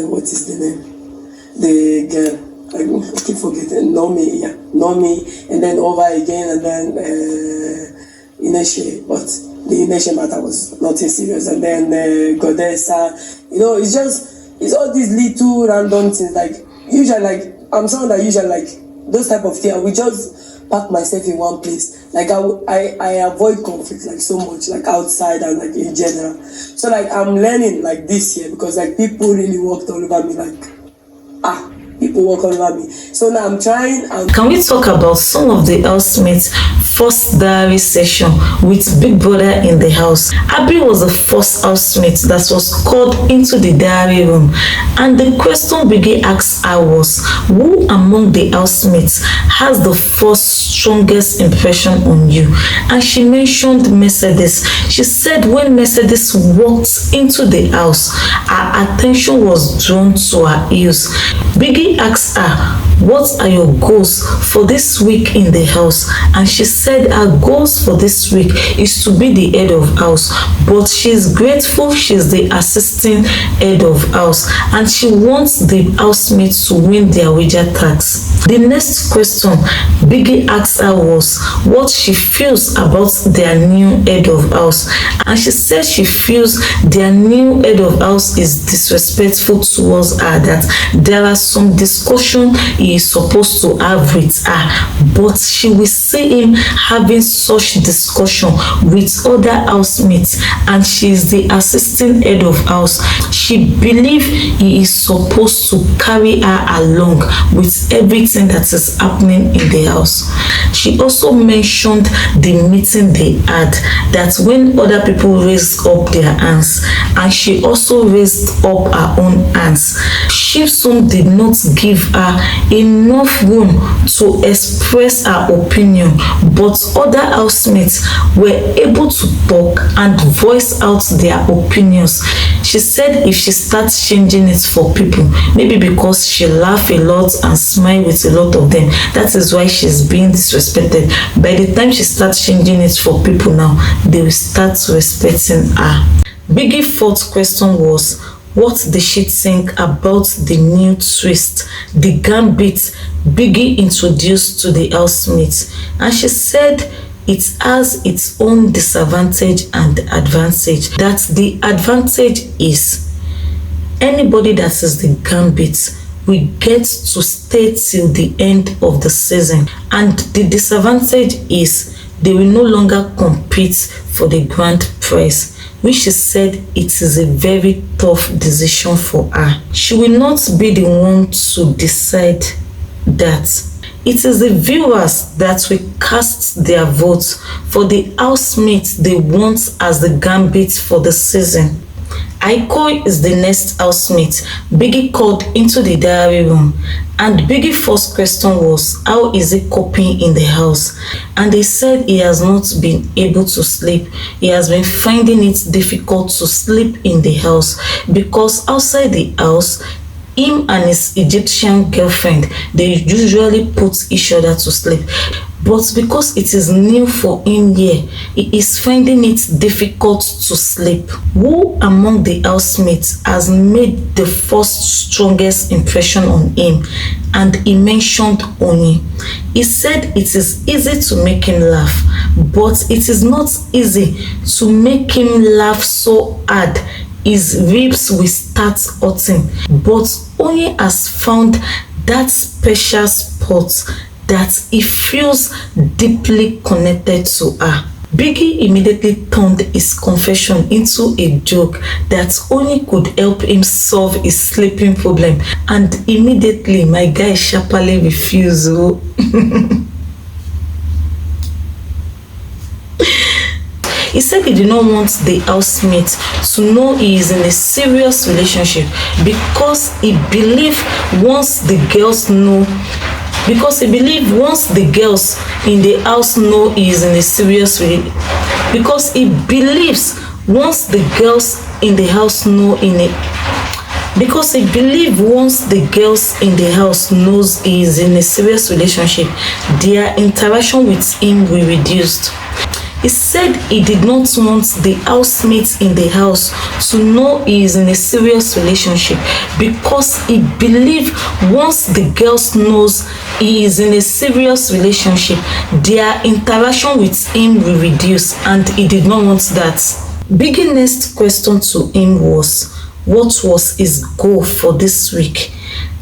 what is the name? The girl, I keep forgetting, Nomi, and then over again, and then Ineshe, but the Ineshe matter was nothing serious, and then Godessa, it's all these little random things, like, usually, like, I'm someone that usually, like, those type of things, I will just pack myself in one place, like, I avoid conflict, like, so much, like, outside and, like, in general, so, like, I'm learning, like, this year, because, like, people really walked all over me, like, people walk all over me. So now I'm trying. Can we talk about some of the housemates' first diary session with Big Brother in the house? Abbi was the first housemate that was called into the diary room, and the question Biggie asked her was, who among the housemates has the first strongest impression on you? And she mentioned Mercedes. She said when Mercedes walked into the house, her attention was drawn to her heels. Biggie asked her, what are your goals for this week in the house? And she said her goals for this week is to be the head of house, but she's grateful she's the assistant head of house, and she wants the housemates to win their wager tax. The next question Biggie asked her was what she feels about their new head of house, and she said she feels their new head of house is disrespectful towards her, that there are some discussion he is supposed to have with her, but she will see him having such discussion with other housemates, and she is the assistant head of house. She believes he is supposed to carry her along with everything that is happening in the house. She also mentioned the meeting they had, that when other people raised up their hands, and she also raised up her own hands, Chisom did not give her enough room to express her opinion, but other housemates were able to talk and voice out their opinions. She said if she starts changing it for people, maybe because she laughs a lot and smiles with a lot of them, that is why she's being disrespected. By the time she starts changing it for people now, they will start respecting her. Biggie's fourth question was, what did she think about the new twist, the gambit Biggie introduced to the housemates? And she said it has its own disadvantage and advantage. That the advantage is anybody that is the gambit will get to stay till the end of the season, and the disadvantage is they will no longer compete for the grand prize, which she said it is a very tough decision for her. She will not be the one to decide that. It is the viewers that will cast their votes for the housemates they want as the gambit for the season. Icall is the next housemate Biggie called into the diary room, and Biggie's first question was, how is he coping in the house? And he said he has not been able to sleep. He has been finding it difficult to sleep in the house because outside the house, him and his Egyptian girlfriend, they usually put each other to sleep. But because it is new for him here, he is finding it difficult to sleep. Who among the housemates has made the first strongest impression on him? And he mentioned Oni. He said it is easy to make him laugh, but it is not easy to make him laugh so hard his ribs will start hurting. But Oni has found that special spot that he feels deeply connected to her. Biggie immediately turned his confession into a joke that Oni could help him solve his sleeping problem, and immediately my guy sharply refused. He said he did not want the housemate to know he is in a serious relationship because he believed once the girls in the house know he is in a serious relationship, because he believes once the girls in the house know because he believes once the girls in the house knows he is in a serious relationship, their interaction with him will reduce. He said he did not want the housemates in the house to know he is in a serious relationship because he believed once the girls knows he is in a serious relationship, their interaction with him will reduce, and he did not want that. Biggie's next question to him was, what was his goal for this week?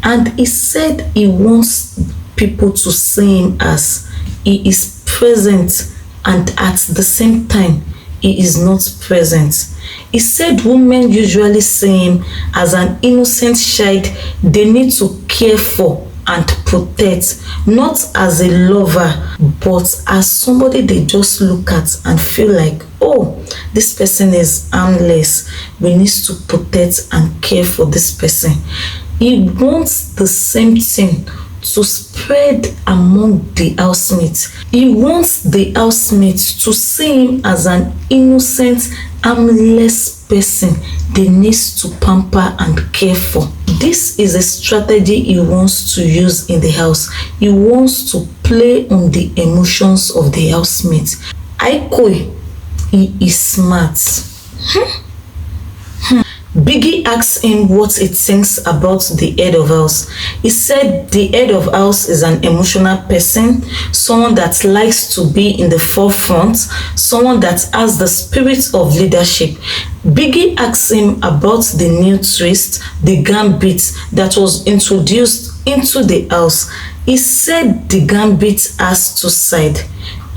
And he said he wants people to see him as he is present and at the same time he is not present. He said women usually see him as an innocent child they need to care for and protect, not as a lover, but as somebody they just look at and feel like, oh, this person is harmless, we need to protect and care for this person. He wants the same thing to spread among the housemates. He wants the housemates to see him as an innocent, harmless person they need to pamper and care for. This is a strategy he wants to use in the house. He wants to play on the emotions of the housemates. Aikou, he is smart. Biggie asked him what he thinks about the head of house. He said the head of house is an emotional person, someone that likes to be in the forefront, someone that has the spirit of leadership. Biggie asked him about the new twist, the gambit that was introduced into the house. He said the gambit has two sides.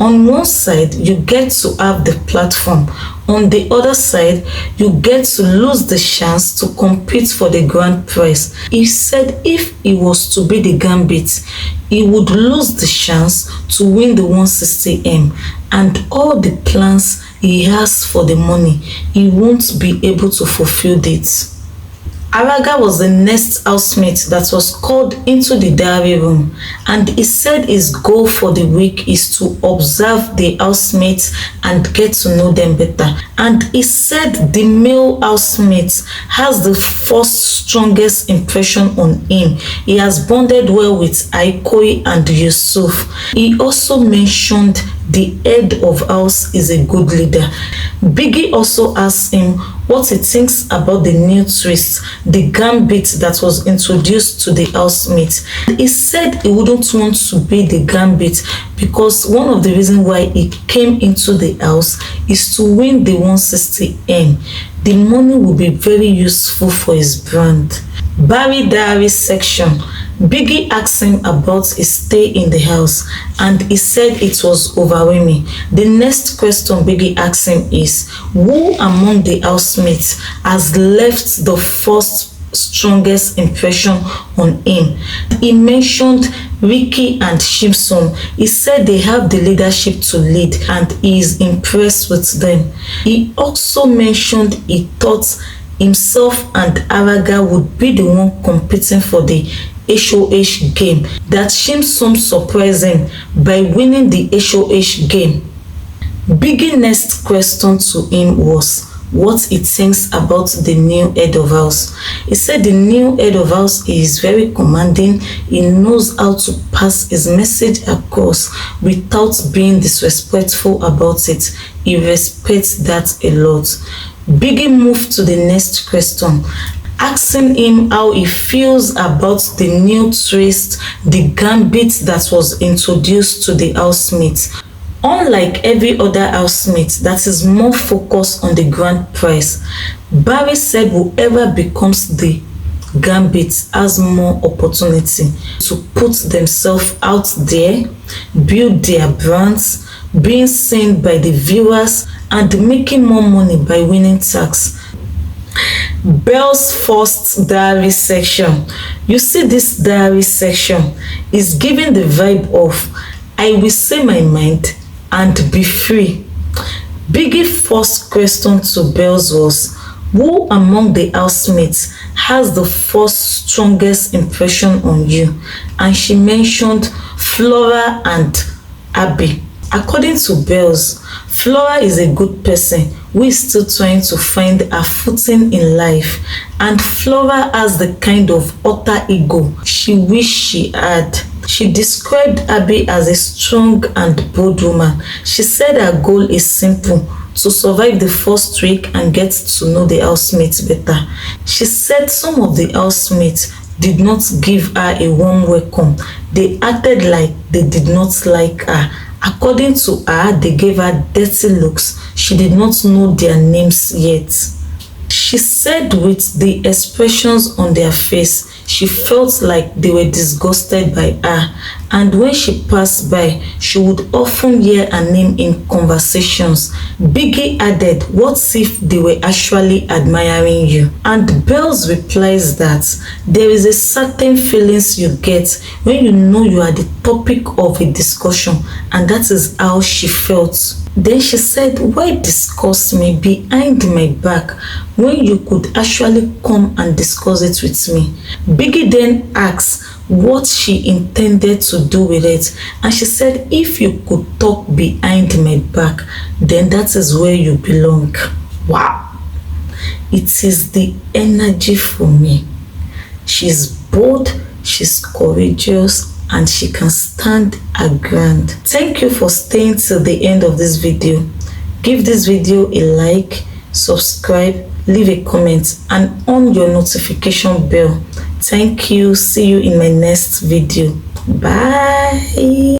On one side, you get to have the platform. On the other side, you get to lose the chance to compete for the grand prize. He said if he was to be the gambit, he would lose the chance to win the 160M, and all the plans he has for the money, he won't be able to fulfill it. Araga was the next housemate that was called into the diary room, and he said his goal for the week is to observe the housemates and get to know them better. And he said the male housemate has the first strongest impression on him. He has bonded well with Aikou and Yusuf. He also mentioned the head of house is a good leader. Biggie also asked him what he thinks about the new twist, the gambit that was introduced to the housemates. He said he wouldn't want to be the gambit because one of the reasons why he came into the house is to win the 160M. The money will be very useful for his brand. Barry diary section. Biggie asked him about his stay in the house, and he said it was overwhelming. The next question Biggie asked him is, who among the housemates has left the first strongest impression on him? He mentioned Ricky and Chimsom. He said they have the leadership to lead and he is impressed with them. He also mentioned he thought himself and Araga would be the one competing for the HOH game, that Chimsom surprised him by winning the HOH game. Biggie's next question to him was what he thinks about the new head of house. He said the new head of house is very commanding. He knows how to pass his message across without being disrespectful about it. He respects that a lot. Biggie moved to the next question, asking him how he feels about the new twist, the gambit that was introduced to the housemates. Unlike every other housemate that is more focused on the grand prize, Barry said whoever becomes the gambit has more opportunity to put themselves out there, build their brands, being seen by the viewers, and making more money by winning tax. Belle's first diary section. You see, this diary section is giving the vibe of I will say my mind and be free. Biggie's first question to Belle's was, who among the housemates has the first strongest impression on you? And she mentioned Flora and Abbi. According to Belle's, Flora is a good person who is still trying to find her footing in life, and Flora has the kind of utter ego she wished she had. She described Abbi as a strong and bold woman. She said her goal is simple: to survive the first week and get to know the housemates better. She said some of the housemates did not give her a warm welcome. They acted like they did not like her. According to her, they gave her dirty looks. She did not know their names yet. She said with the expressions on their face, she felt like they were disgusted by her, and when she passed by, she would often hear her name in conversations. Biggie added, "What if they were actually admiring you?" And Belle's replies that there is a certain feelings you get when you know you are the topic of a discussion, and that is how she felt. Then she said, "Why discuss me behind my back when you could actually come and discuss it with me?" Biggie then asked what she intended to do with it, and she said, "If you could talk behind my back, then that is where you belong." Wow, it is the energy for me. She's bold, she's courageous, and she can stand her ground. Thank you for staying till the end of this video. Give this video a like, subscribe, leave a comment, and on your notification bell. Thank you. See you in my next video. Bye.